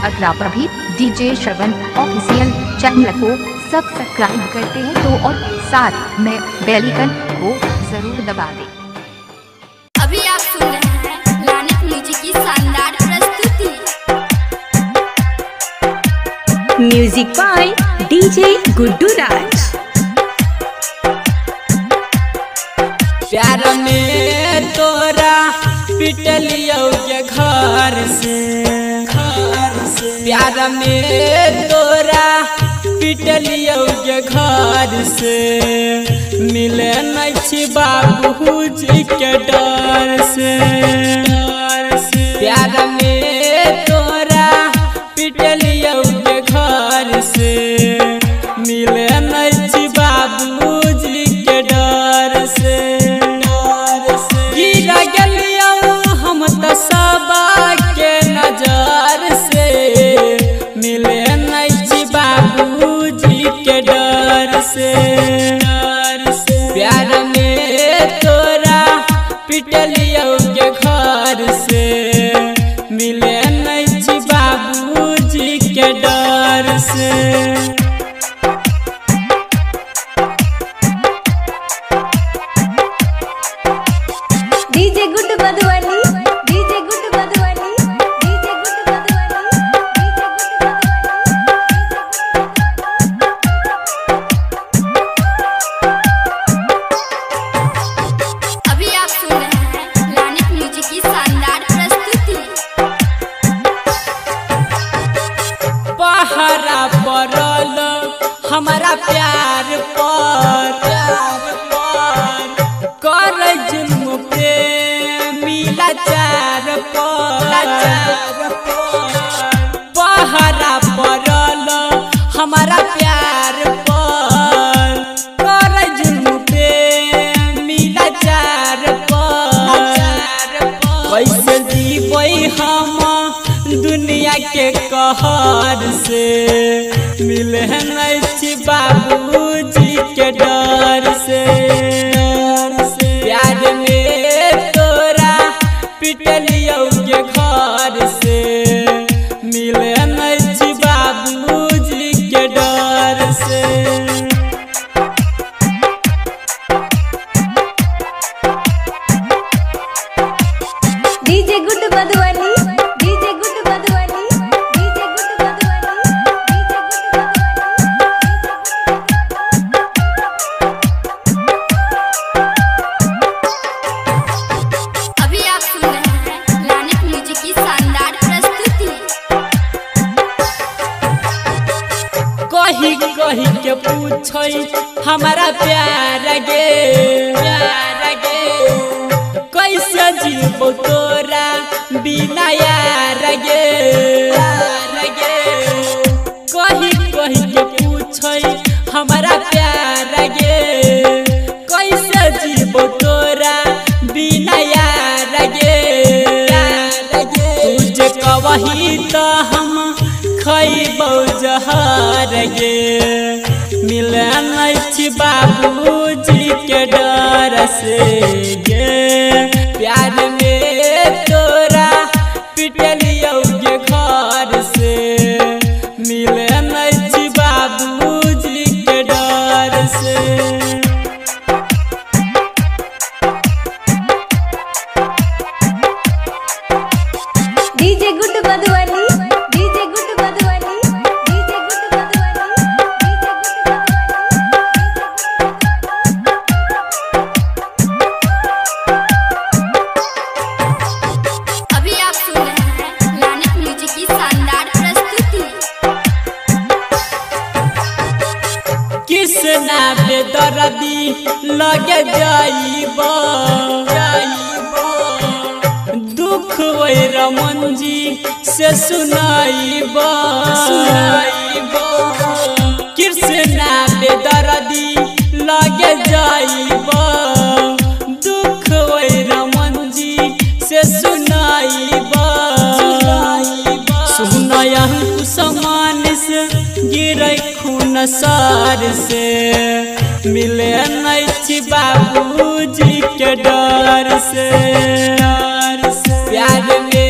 अगर भी डीजे श्रवण official channel को सब्सक्राइब करते हैं तो और साथ में बेल आइकन को जरूर दबा दें। अभी आप सुन रहे हैं लानत म्यूजिक की शानदार प्रस्तुति। म्यूजिक बाय डीजे गुड्डू राज। प्यार में तोरा पिटलियो के घर से प्यार में तोरा पिटलियो के घर से मिले नहीं बाबूजी के डर से प्यार में तोरा पिटलियो के घर से मिले नहीं बाबूजी के डर से गिरा गलियो हम तो सबा के नजर से मिले नहीं बाबूजी के डर से प्यार में तोरा पिटलियो के घर से मिले नहीं बाबूजी के डर से। DJ Guddu Madhubani, DJ Guddu Madhubani, DJ Guddu Madhubani, अभी आप सुन रहे हैं लानत म्यूजिक की शानदार प्रस्तुति। पहरा पड़ल हमारा प्यार पर कर जुल्म पे मिला चार पहरा पड़ल हमारा प्यार पर कर जुल्म पे मिला चार कैसे जीबै हम दुनिया के कहर से मिले नहीं बाबूजी के डर से प्यार में तोरा पिटलियो के घर से मिले नहीं बाबूजी के डर से। DJ Guddu Madhubani, DJ Guddu Madhubani, DJ Guddu Madhubani, DJ अभी आप सुन रहे हैं लानत म्यूजिक की शानदार प्रस्तुति। कही कही के पूछई हमारा प्यार गे कैसे जीवो तोरा बिना यार गे कही कही के पूछई हमारा प्यार गे कैसे जीवो तोरा बिना यार गे तुझे कवही तो हम खैबो जहर गे मिले नहीं बाबूजी के डर से गे प्यार में तोरा पिटलियो के घर से मिले नहीं बाबूजी के डर से। DJ Guddu Madhubani, DJ Guddu Madhubani, DJ Guddu Madhubani, DJ अभी आप सुन रहे हैं लानत म्यूजिक की शानदार प्रस्तुति। किसना बेदर्दी लगे जाइबो दुख वही रमन जी से सुनाइबो कृष्णा बेदर्दी लगे जाइबो दुख वही रमन जी से सुनाइबो सुनाया समान से गिरे खून सार से मिले नहीं बाबूजी के डर से प्यार में